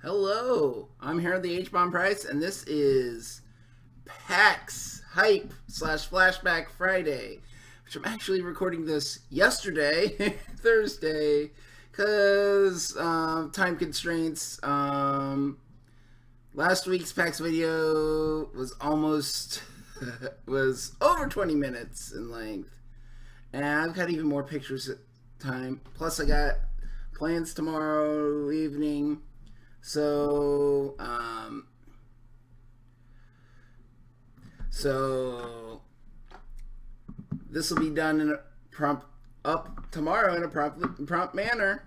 Hello, I'm here at the H-Bomb Price, and this is PAX Hype / Flashback Friday, which I'm actually recording this yesterday, Thursday, because time constraints. Last week's PAX video was almost was over 20 minutes in length, and I've got even more pictures at time. Plus, I got plans tomorrow evening. So this will be done in a up tomorrow in a prompt manner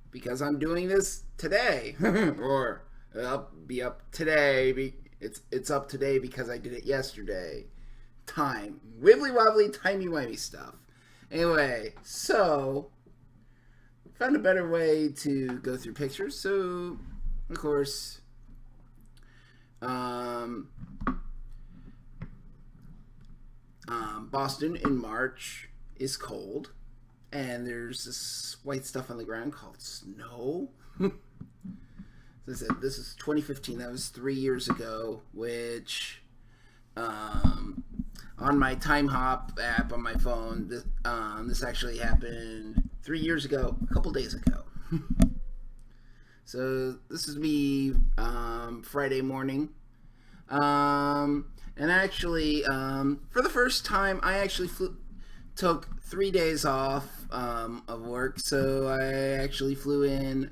because I'm doing this today, or it'll be up today. It's up today because I did it yesterday. Time wibbly wobbly timey wimey stuff. Anyway, so. Found a better way to go through pictures, so of course Boston in March is cold, and there's this white stuff on the ground called snow. As I said, this is 2015. That was 3 years ago, which on my Time Hop app on my phone, this actually happened 3 years ago, a couple days ago. So this is me Friday morning. And actually, for the first time, I actually took 3 days off of work. So I actually flew in,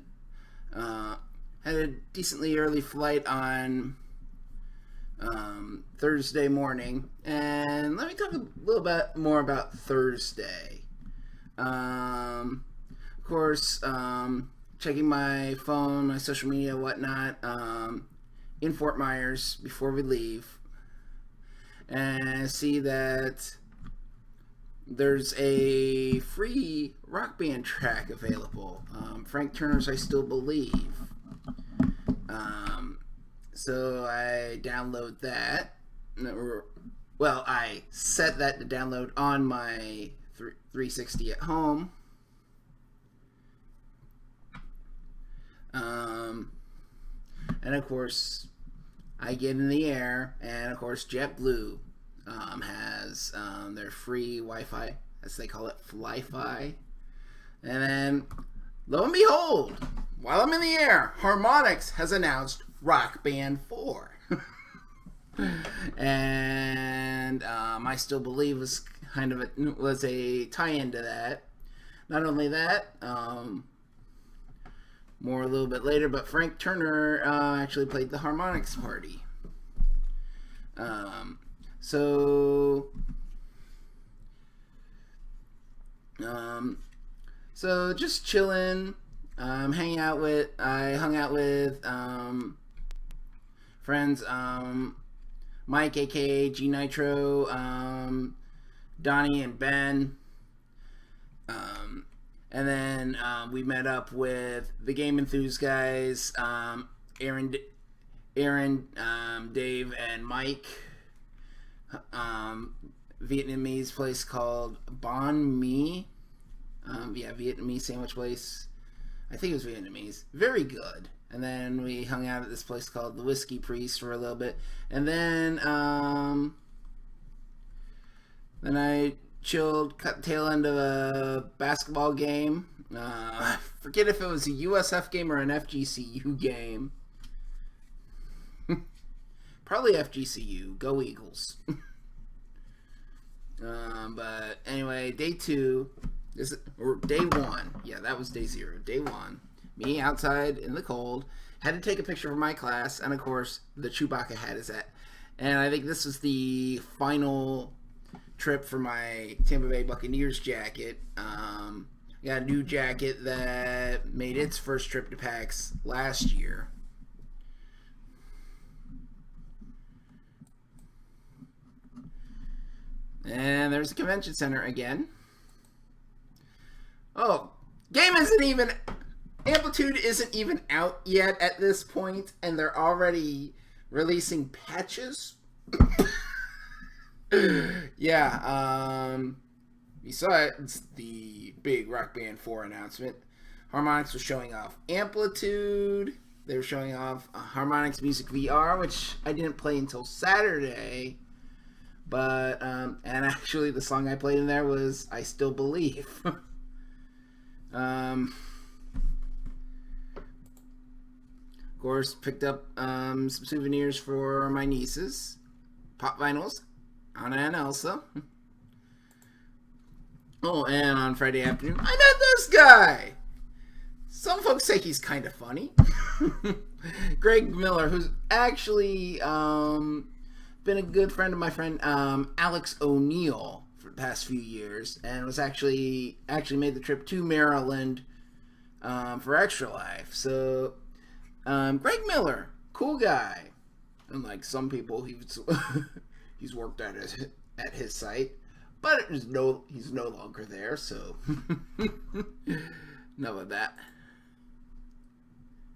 had a decently early flight on Thursday morning. And let me talk a little bit more about Thursday. Of course, checking my phone, my social media, whatnot, in Fort Myers before we leave, and I see that there's a free rock band track available. Frank Turner's I Still Believe. So I download that. Well, I set that to download on my 360 at home. And of course, I get in the air, and of course, JetBlue has their free Wi-Fi, as they call it, Fly-Fi. And then, lo and behold, while I'm in the air, Harmonix has announced Rock Band 4. And I Still Believe was kind of was a tie-in to that. Not only that, more a little bit later, but Frank Turner actually played the Harmonix Party. So just chilling, I hung out with friends, Mike, aka G Nitro, Donnie, and Ben. And then we met up with the Game Enthused guys, Aaron, Dave, and Mike. Vietnamese place called Banh Mi. Vietnamese sandwich place. I think it was Vietnamese. Very good. And then we hung out at this place called the Whiskey Priest for a little bit. And then I chilled, cut the tail end of a basketball game. I forget if it was a USF game or an FGCU game. Probably FGCU. Go Eagles. But anyway, day 2, or day 1. Yeah, that was day 0. Day 1. Me outside in the cold. Had to take a picture of my class, and of course, the Chewbacca hat is at. And I think this is the final trip for my Tampa Bay Buccaneers jacket. Got a new jacket that made its first trip to PAX last year. And there's the convention center again. Oh, Amplitude isn't even out yet at this point, and they're already releasing patches. Yeah, you saw it. It's the big Rock Band 4 announcement. Harmonix was showing off Amplitude. They were showing off Harmonix Music VR, which I didn't play until Saturday. But, and actually the song I played in there was I Still Believe. Of course, picked up some souvenirs for my nieces. Pop vinyls, Anna and Elsa. Oh, and on Friday afternoon, I met this guy! Some folks say he's kind of funny. Greg Miller, who's actually been a good friend of my friend Alex O'Neill for the past few years, and was actually made the trip to Maryland for Extra Life. So, Greg Miller, cool guy. Unlike some people, he's worked at his site, but he's no longer there. So, enough of that.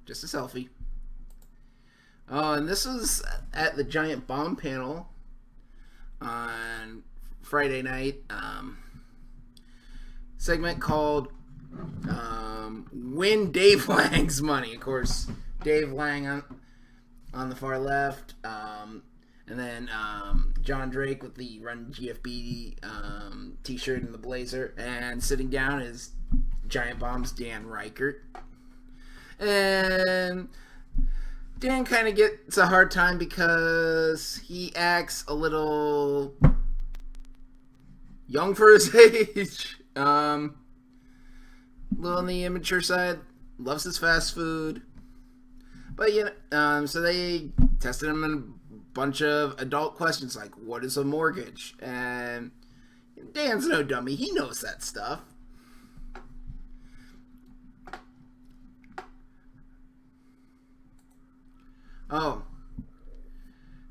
Just a selfie. Oh, and this was at the Giant Bomb panel on Friday night. Segment called "Win Dave Lang's Money." Of course, Dave Lang on the far left, and then John Drake with the Run GFB t-shirt and the blazer, and sitting down is Giant Bomb's Dan Reichert. And Dan kind of gets a hard time because he acts a little young for his age. A little on the immature side. Loves his fast food. But, so they tested him in a bunch of adult questions like, what is a mortgage? And Dan's no dummy. He knows that stuff. Oh,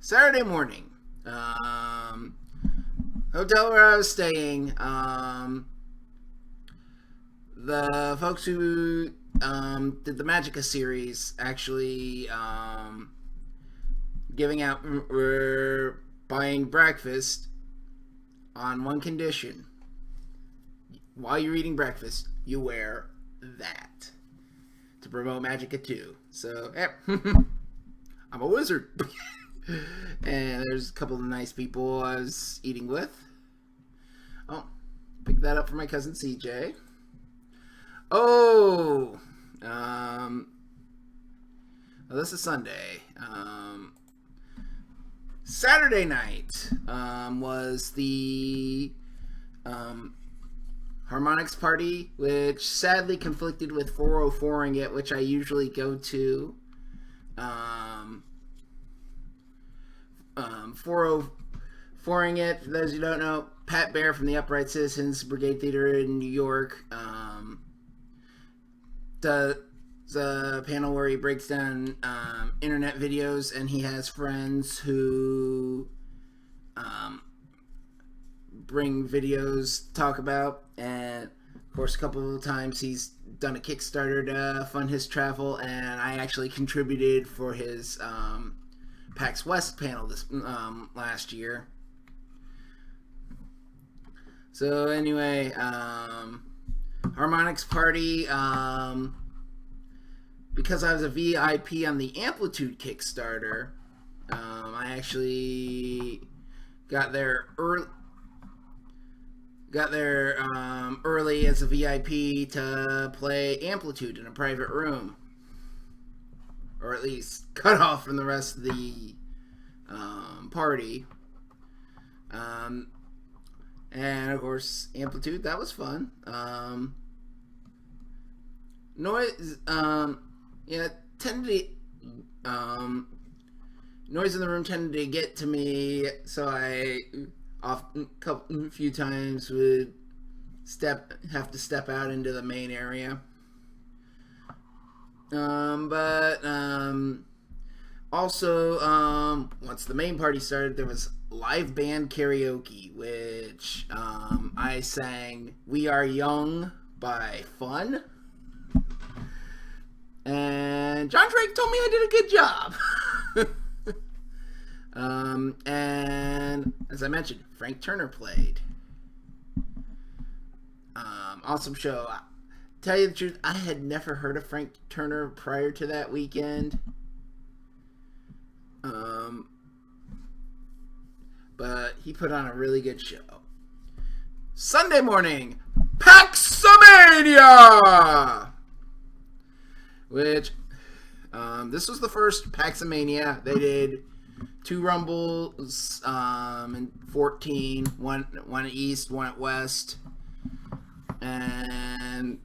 Saturday morning, hotel where I was staying, the folks who did the Magica series actually were buying breakfast on one condition. While you're eating breakfast, you wear that to promote Magica 2. So, yeah. I'm a wizard. And there's a couple of nice people I was eating with. Oh, picked that up for my cousin CJ. Oh, well, this is Sunday. Saturday night was the Harmonix Party, which sadly conflicted with 404ing it, which I usually go to. 404ing it, for those who don't know, Pat Bear from the Upright Citizens Brigade Theater in New York does a panel where he breaks down internet videos, and he has friends who bring videos to talk about. And of course, a couple of times he's done a Kickstarter to fund his travel, and I actually contributed for his PAX West panel this last year. So anyway, Harmonix Party, because I was a VIP on the Amplitude Kickstarter, I actually got there early as a VIP to play Amplitude in a private room, or at least cut off from the rest of the party. And of course, Amplitude, that was fun. Noise, noise in the room tended to get to me, so I a few times would have to step out into the main area. Also, once the main party started, there was live band karaoke, which I sang "We Are Young" by Fun. And John Drake told me I did a good job. And as I mentioned, Frank Turner played. Awesome show. tell you the truth, I had never heard of Frank Turner prior to that weekend. But he put on a really good show. Sunday morning, PAX Mania! Which, this was the first PAX Mania. They did 2 Rumbles in 14, one at East, one at West. And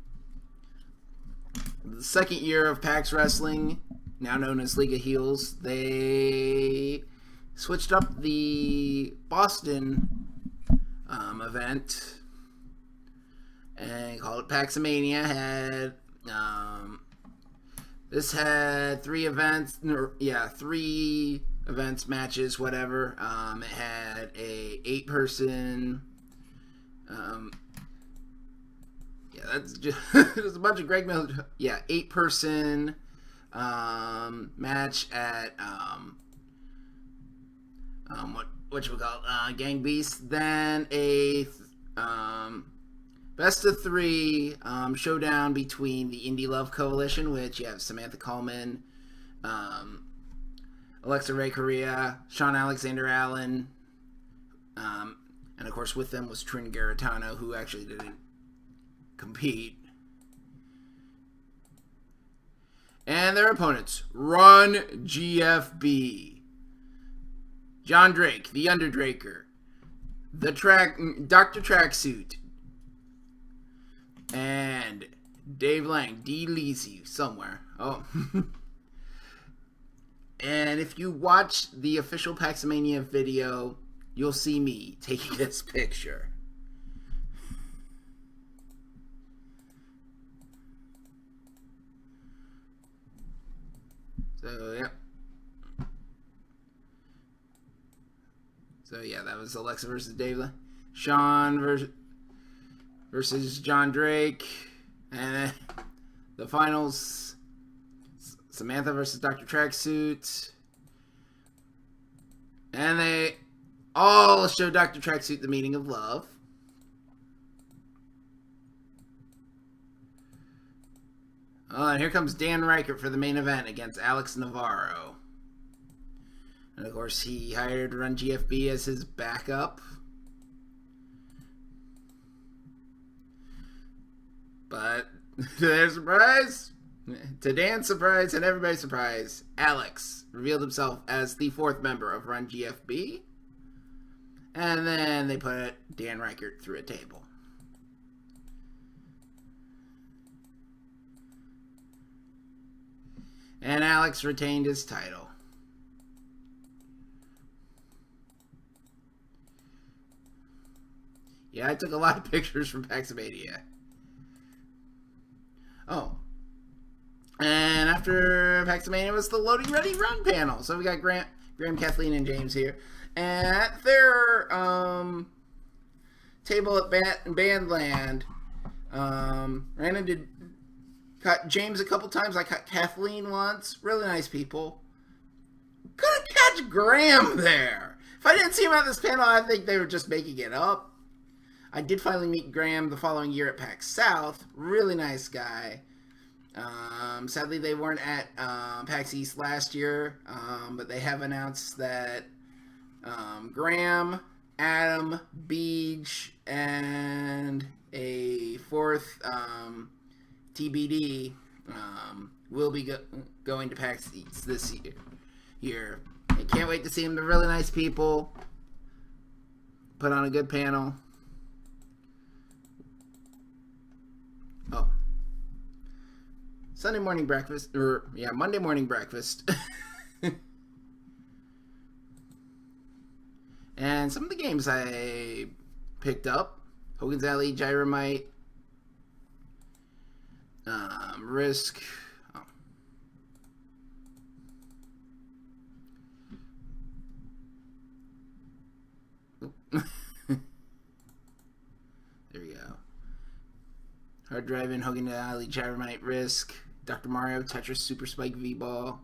the second year of PAX Wrestling, now known as League of Heels, they switched up the Boston event and called it PAX Mania. This had 3 events, 3 events, matches, whatever. It had a 8-person, that's just, just a bunch of Greg Miller, 8-person match at what you call Gang Beast. Then a best of 3 showdown between the Indie Love Coalition, which you have Samantha Coleman, Alexa Ray Correa, Sean Alexander Allen, and of course with them was Trin Garitano, who actually didn't compete. And their opponents: Run GFB, John Drake, the Underdraker, Dr. Tracksuit, and Dave Lang, D. Leasy, somewhere. Oh. And if you watch the official PAX Mania video, you'll see me taking this picture. So yeah, that was Alexa versus Dave Lang. Sean versus John Drake. And then the finals, Samantha versus Dr. Tracksuit. And they all show Dr. Tracksuit the meaning of love. Oh, and here comes Dan Reichert for the main event against Alex Navarro. And of course, he hired Run GFB as his backup. But to their surprise, to Dan's surprise and everybody's surprise, Alex revealed himself as the 4th member of Run GFB. And then they put Dan Reichert through a table. And Alex retained his title. Yeah, I took a lot of pictures from PAX Mania. Oh. And after PAX Mania was the Loading Ready Run panel. So we got Graham, Kathleen, and James here. And at their table at Bandland, Brandon caught James a couple times. I caught Kathleen once. Really nice people. Couldn't catch Graham there. If I didn't see him at this panel, I think they were just making it up. I did finally meet Graham the following year at PAX South. Really nice guy. Sadly, they weren't at PAX East last year, but they have announced that Graham, Adam, Beach, and a 4th TBD will be going to PAX East this year. I can't wait to see them. They're really nice people. Put on a good panel. Oh. Sunday morning breakfast, Monday morning breakfast. And some of the games I picked up: Hogan's Alley, Gyromite, Risk. Oh. There we go. Hard Driving, Hogan Alley, Gyromite, Risk, Dr. Mario, Tetris, Super Spike V-Ball.